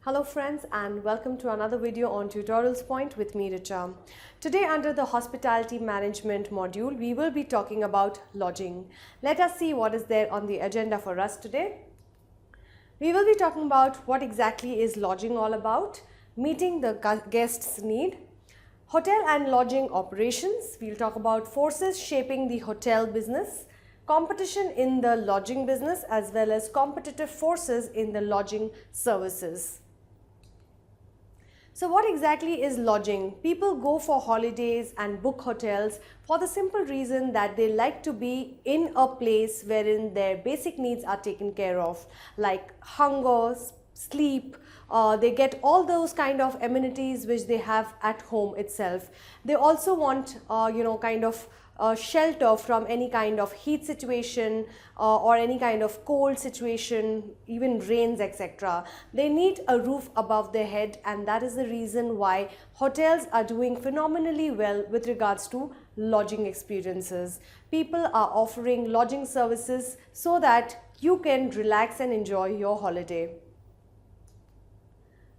Hello friends and welcome to another video on Tutorials Point with me, Richa. Today under the Hospitality Management module, we will be talking about lodging. Let us see what is there on the agenda for us today. We will be talking about what exactly is lodging all about, meeting the guest's need, hotel and lodging operations. We'll talk about forces shaping the hotel business, competition in the lodging business as well as competitive forces in the lodging services. So what exactly is lodging? People go for holidays and book hotels for the simple reason that they like to be in a place wherein their basic needs are taken care of, like hunger, sleep. They get all those kind of amenities which they have at home itself. They also want shelter from any kind of heat situation or any kind of cold situation, even rains, etc. They need a roof above their head, and that is the reason why hotels are doing phenomenally well with regards to lodging experiences. People are offering lodging services so that you can relax and enjoy your holiday.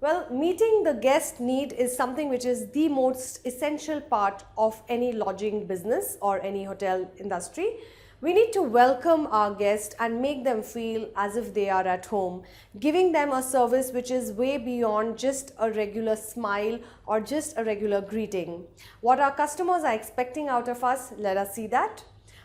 Well, meeting the guest need is something which is the most essential part of any lodging business or any hotel industry. We need to welcome our guests and make them feel as if they are at home, giving them a service which is way beyond just a regular smile or just a regular greeting. What our customers are expecting out of us, let us see that.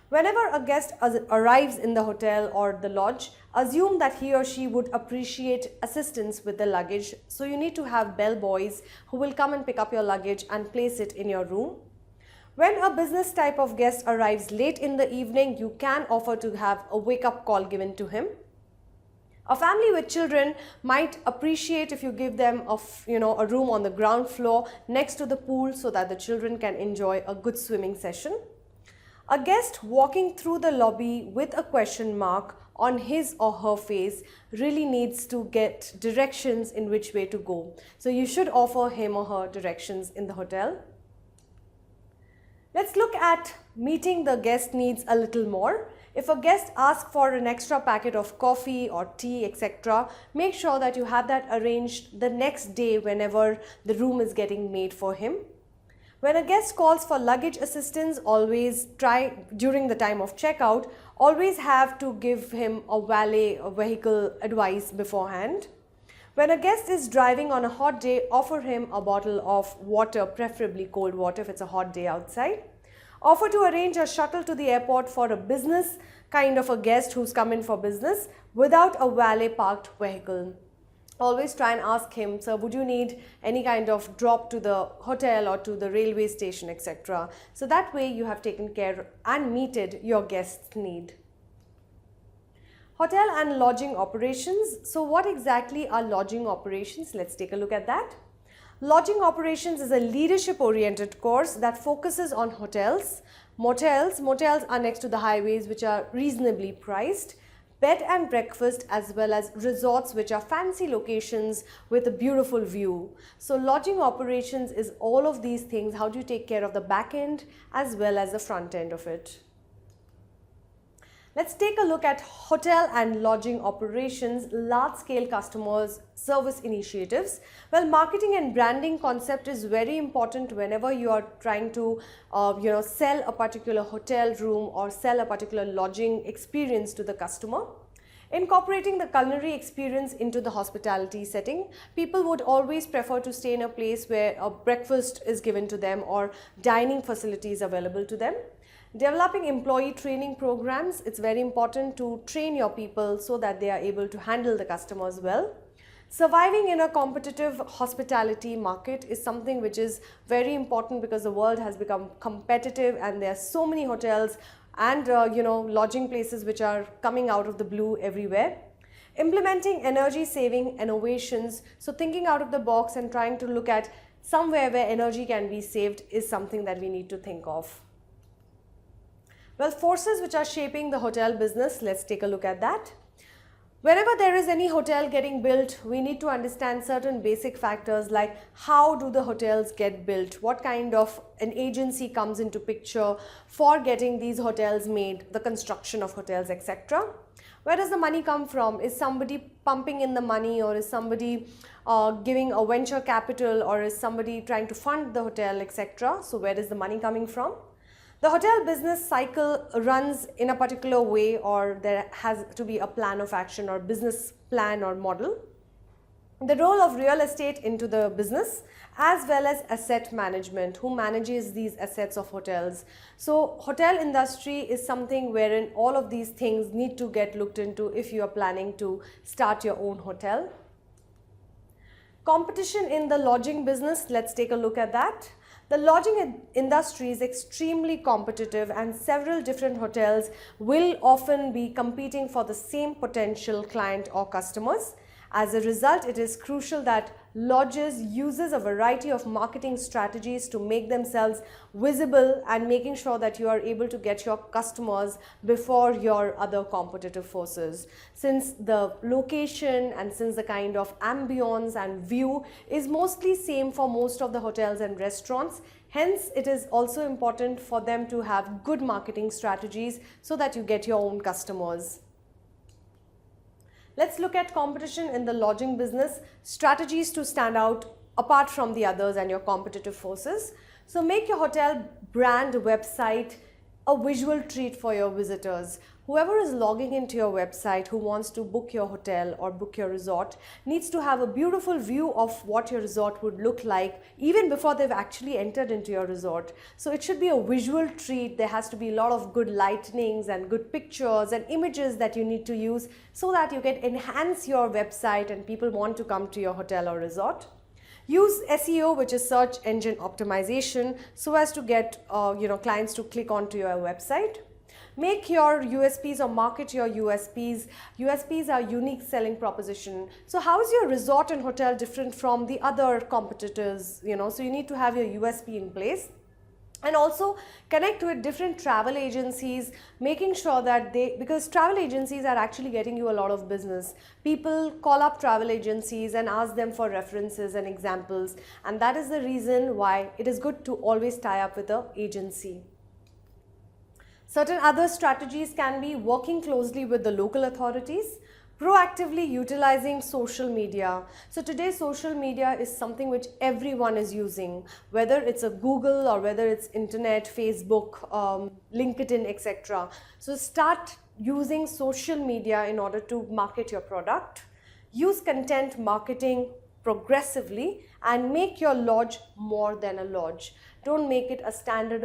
Whenever a guest arrives in the hotel or the lodge, assume that he or she would appreciate assistance with the luggage. So you need to have bellboys who will come and pick up your luggage and place it in your room. When a business type of guest arrives late in the evening, you can offer to have a wake-up call given to him. A family with children might appreciate if you give them a room on the ground floor next to the pool so that the children can enjoy a good swimming session. A guest walking through the lobby with a question mark on his or her face really needs to get directions in which way to go. So you should offer him or her directions in the hotel. Let's look at meeting the guest needs a little more. If a guest asks for an extra packet of coffee or tea, etc., make sure that you have that arranged the next day whenever the room is getting made for him. When a guest calls for luggage assistance, always try during the time of checkout, always have to give him a valet or vehicle advice beforehand. When a guest is driving on a hot day, offer him a bottle of water, preferably cold water if it's a hot day outside. Offer to arrange a shuttle to the airport for a business kind of a guest who's come in for business without a valet parked vehicle. Always try and ask him, sir, would you need any kind of drop to the hotel or to the railway station, etc. So that way you have taken care and meted your guest's need. Hotel and lodging operations. So what exactly are lodging operations? Let's take a look at that. Lodging operations is a leadership oriented course that focuses on hotels, motels. Motels are next to the highways which are reasonably priced. Bed and breakfast as well as resorts which are fancy locations with a beautiful view. So lodging operations is all of these things. How do you take care of the back end as well as the front end of it? Let's take a look at hotel and lodging operations, large-scale customers service initiatives. Well, marketing and branding concept is very important whenever you are trying to sell a particular hotel room or sell a particular lodging experience to the customer. Incorporating the culinary experience into the hospitality setting, people would always prefer to stay in a place where a breakfast is given to them or dining facilities available to them. Developing employee training programs, it's very important to train your people so that they are able to handle the customers well. Surviving in a competitive hospitality market is something which is very important because the world has become competitive and there are so many hotels and lodging places which are coming out of the blue everywhere. Implementing energy saving innovations, so thinking out of the box and trying to look at somewhere where energy can be saved is something that we need to think of. Well, forces which are shaping the hotel business, let's take a look at that. Whenever there is any hotel getting built, we need to understand certain basic factors like how do the hotels get built, what kind of an agency comes into picture for getting these hotels made, the construction of hotels, etc. Where does the money come from? Is somebody pumping in the money, or is somebody giving a venture capital, or is somebody trying to fund the hotel, etc.? So where is the money coming from? The hotel business cycle runs in a particular way, or there has to be a plan of action or business plan or model. The role of real estate into the business, as well as asset management, who manages these assets of hotels. So hotel industry is something wherein all of these things need to get looked into if you are planning to start your own hotel. Competition in the lodging business, let's take a look at that. The lodging industry is extremely competitive, and several different hotels will often be competing for the same potential client or customers. As a result, it is crucial that lodges uses a variety of marketing strategies to make themselves visible and making sure that you are able to get your customers before your other competitive forces. Since the location and since the kind of ambience and view is mostly same for most of the hotels and restaurants, hence it is also important for them to have good marketing strategies so that you get your own customers. Let's look at competition in the lodging business, strategies to stand out apart from the others and your competitive forces. So make your hotel brand website a visual treat for your visitors. Whoever is logging into your website who wants to book your hotel or book your resort needs to have a beautiful view of what your resort would look like even before they've actually entered into your resort. So it should be a visual treat. There has to be a lot of good lightnings and good pictures and images that you need to use so that you can enhance your website and people want to come to your hotel or resort. Use SEO, which is search engine optimization, so as to get clients to click onto your website. Make your USPs or market your USPs. USPs are unique selling proposition. So how is your resort and hotel different from the other competitors? So you need to have your USP in place. And also connect with different travel agencies, making sure that because travel agencies are actually getting you a lot of business. People call up travel agencies and ask them for references and examples, and that is the reason why it is good to always tie up with an agency. Certain other strategies can be working closely with the local authorities, proactively utilizing social media. So today social media is something which everyone is using, whether it's a Google or whether it's internet, Facebook, LinkedIn, etc. So start using social media in order to market your product. Use content marketing progressively and make your lodge more than a lodge. Don't make it a standard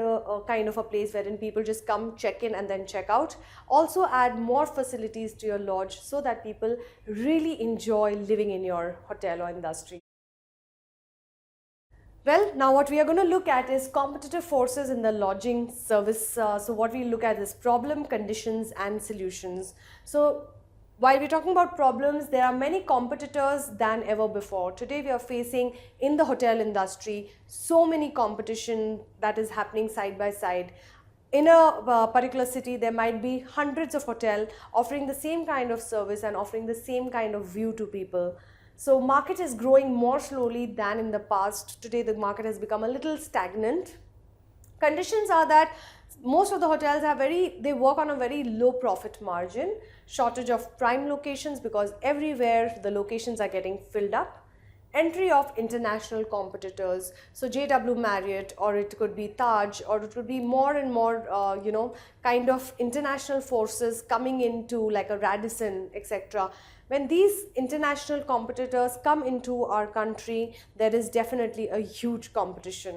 kind of a place wherein people just come, check in and then check out. Also add more facilities to your lodge so that people really enjoy living in your hotel or industry. Well, now what we are going to look at is competitive forces in the lodging service. So what we look at is problem, conditions and solutions. So while we're talking about problems, there are many competitors than ever before. Today we are facing in the hotel industry so many competition that is happening side by side. In a particular city, there might be hundreds of hotels offering the same kind of service and offering the same kind of view to people. So market is growing more slowly than in the past. Today the market has become a little stagnant. Conditions are that most of the hotels they work on a very low profit margin, shortage of prime locations because everywhere the locations are getting filled up, entry of international competitors, so JW Marriott, or it could be Taj, or it could be more and more kind of international forces coming into like a Radisson, etc. When these international competitors come into our country, there is definitely a huge competition.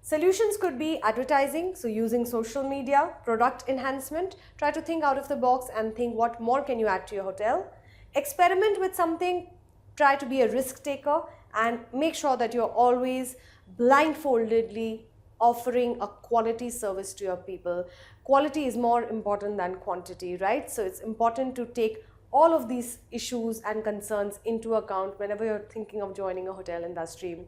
Solutions could be advertising, so using social media, product enhancement, try to think out of the box and think what more can you add to your hotel. Experiment with something, try to be a risk taker and make sure that you're always blindfoldedly offering a quality service to your people. Quality is more important than quantity, right? So it's important to take all of these issues and concerns into account whenever you're thinking of joining a hotel industry.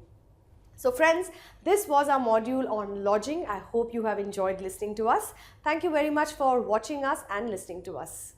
So friends, this was our module on lodging. I hope you have enjoyed listening to us. Thank you very much for watching us and listening to us.